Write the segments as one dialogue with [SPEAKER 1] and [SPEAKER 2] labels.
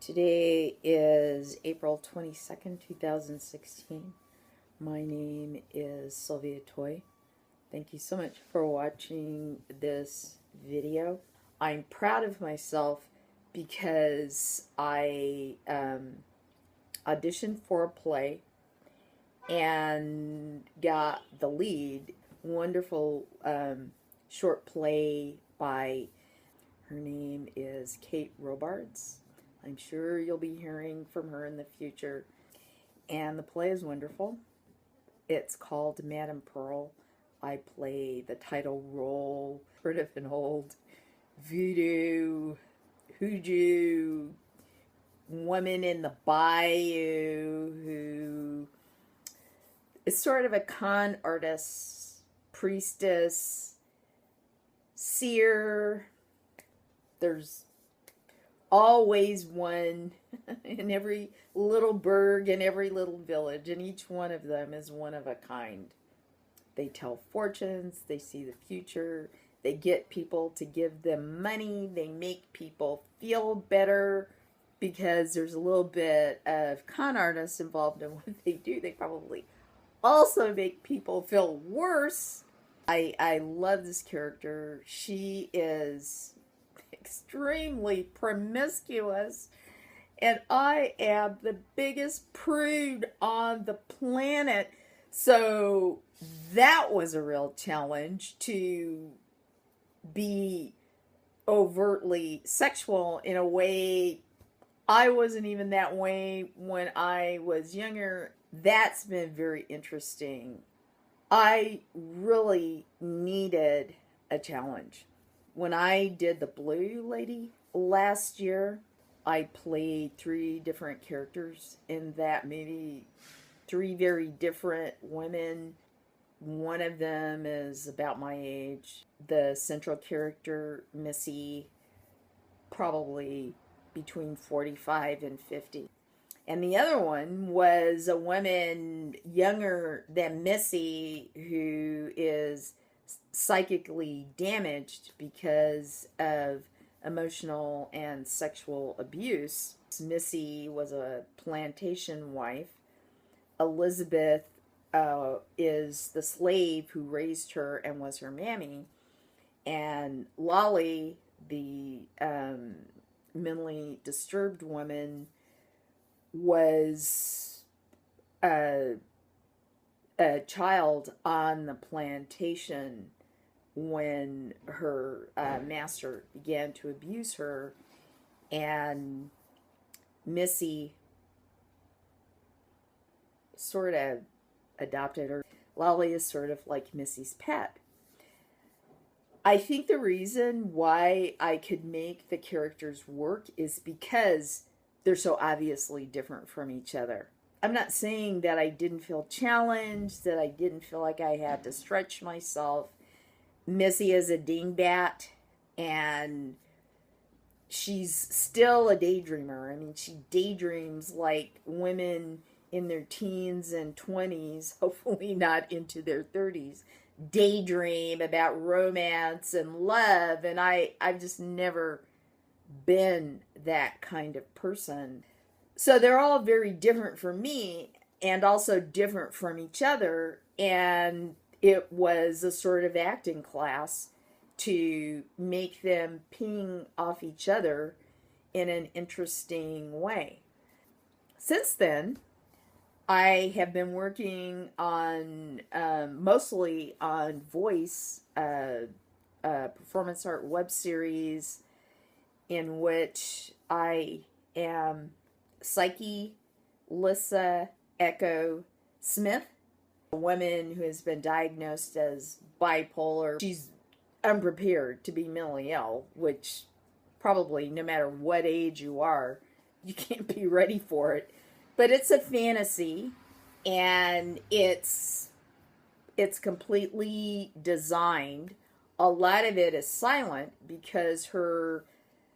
[SPEAKER 1] Today is April 22nd, 2016. My name is Sylvia. Thank you so much for watching this video. I'm proud of myself because I auditioned for a play and got the lead. Wonderful short play by, her name is Kate Robards. I'm sure you'll be hearing from her in the future. And the play is wonderful. It's called Madame Pearl. I play the title role, sort of an old voodoo, hoodoo woman in the Bayou who is sort of a con artist, priestess, seer. There's always one in every little burg and every little village, and each one of them is one of a kind. They tell fortunes, they see the future, they get people to give them money, they make people feel better because there's a little bit of con artists involved in what they do. They probably also make people feel worse. I love this character. She is extremely promiscuous, and I am the biggest prude on the planet. So that was a real challenge, to be overtly sexual in a way I wasn't even that way when I was younger. That's been very interesting. I really needed a challenge. When I did the Blue Lady last year, I played 3 different characters in that movie. 3 very different women. One of them is about my age. The central character, Missy, probably between 45 and 50. And the other one was a woman younger than Missy who is psychically damaged because of emotional and sexual abuse. Missy was a plantation wife. Elizabeth is the slave who raised her and was her mammy. And Lolly, the mentally disturbed woman, was a child on the plantation when her master began to abuse her, and Missy sort of adopted her. Lolly is sort of like Missy's pet. I think the reason why I could make the characters work is because they're so obviously different from each other. I'm not saying that I didn't feel challenged, that I didn't feel like I had to stretch myself. Missy is a dingbat, and she's still a daydreamer. I mean, she daydreams like women in their teens and 20s, hopefully not into their 30s, daydream about romance and love, and I've just never been that kind of person. So they're all very different from me, and also different from each other, and it was a sort of acting class to make them ping off each other in an interesting way. Since then, I have been working on mostly on voice, performance art web series in which I am Psyche Lissa Echo Smith, a woman who has been diagnosed as bipolar. She's unprepared to be mentally ill, which probably no matter what age you are, you can't be ready for it. But it's a fantasy, and it's completely designed. A lot of it is silent because her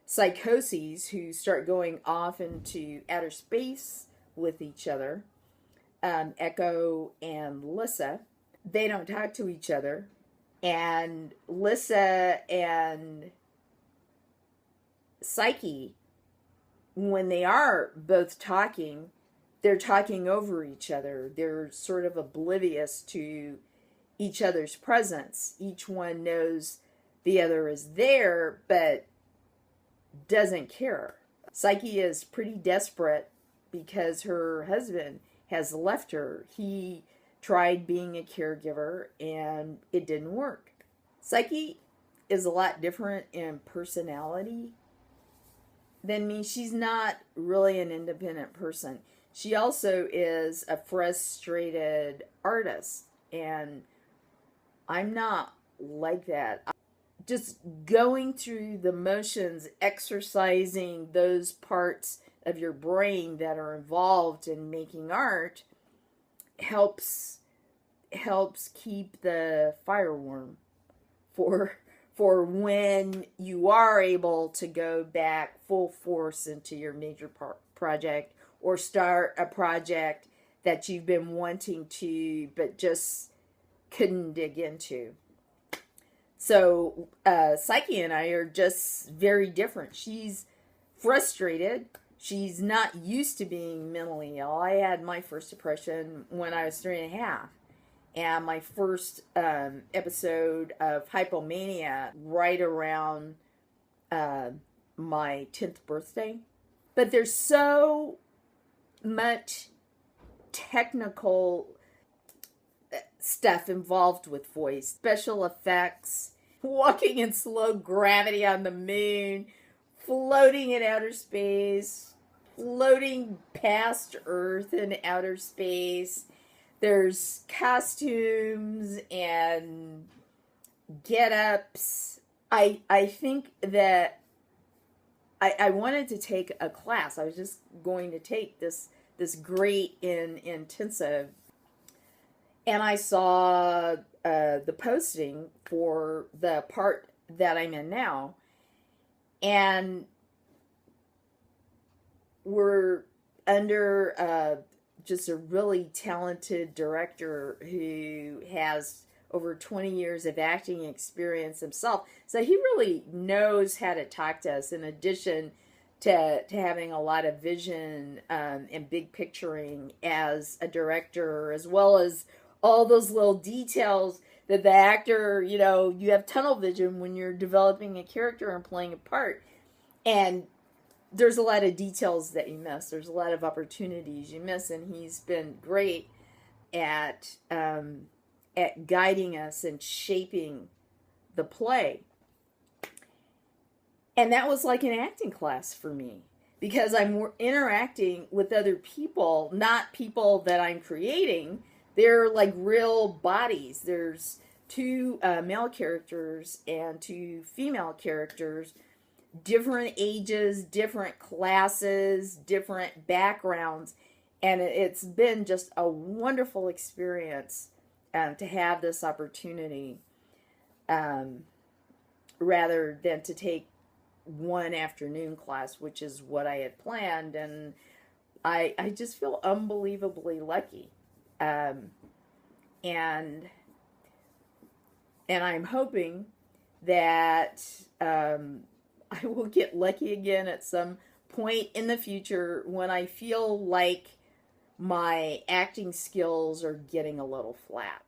[SPEAKER 1] psychoses, who start going off into outer space with each other, Echo and Lissa, they don't talk to each other. And Lissa and Psyche when they are both talking, they're talking over each other. They're sort of oblivious to each other's presence. Each one knows the other is there, but doesn't care. Psyche is pretty desperate because her husband has left her. He tried being a caregiver and it didn't work. Psyche is a lot different in personality than me. She's not really an independent person. She also is a frustrated artist, and I'm not like that. Just going through the motions, exercising those parts of your brain that are involved in making art helps keep the fire warm for when you are able to go back full force into your major project, or start a project that you've been wanting to but just couldn't dig into. So Psyche and I are just very different. She's frustrated. She's not used to being mentally ill. I had my first depression when I was 3.5. And my first episode of hypomania right around my 10th birthday. But there's so much technical stuff involved with voice, special effects, walking in slow gravity on the moon, floating in outer space, floating past Earth in outer space. There's costumes and get-ups. I think that I wanted to take a class. I was just going to take this great intensive, and I saw the posting for the part that I'm in now, and we're under just a really talented director who has over 20 years of acting experience himself. So he really knows how to talk to us, in addition to having a lot of vision and big picturing as a director, as well as all those little details that the actor, you have tunnel vision when you're developing a character and playing a part. And there's a lot of details that you miss. There's a lot of opportunities you miss, and he's been great at guiding us and shaping the play. And that was like an acting class for me, because I'm interacting with other people, not people that I'm creating. They're like real bodies. There's 2 male characters and 2 female characters, different ages, different classes, different backgrounds, and it's been just a wonderful experience to have this opportunity, rather than to take one afternoon class, which is what I had planned. And I just feel unbelievably lucky, and I'm hoping that I will get lucky again at some point in the future when I feel like my acting skills are getting a little flat.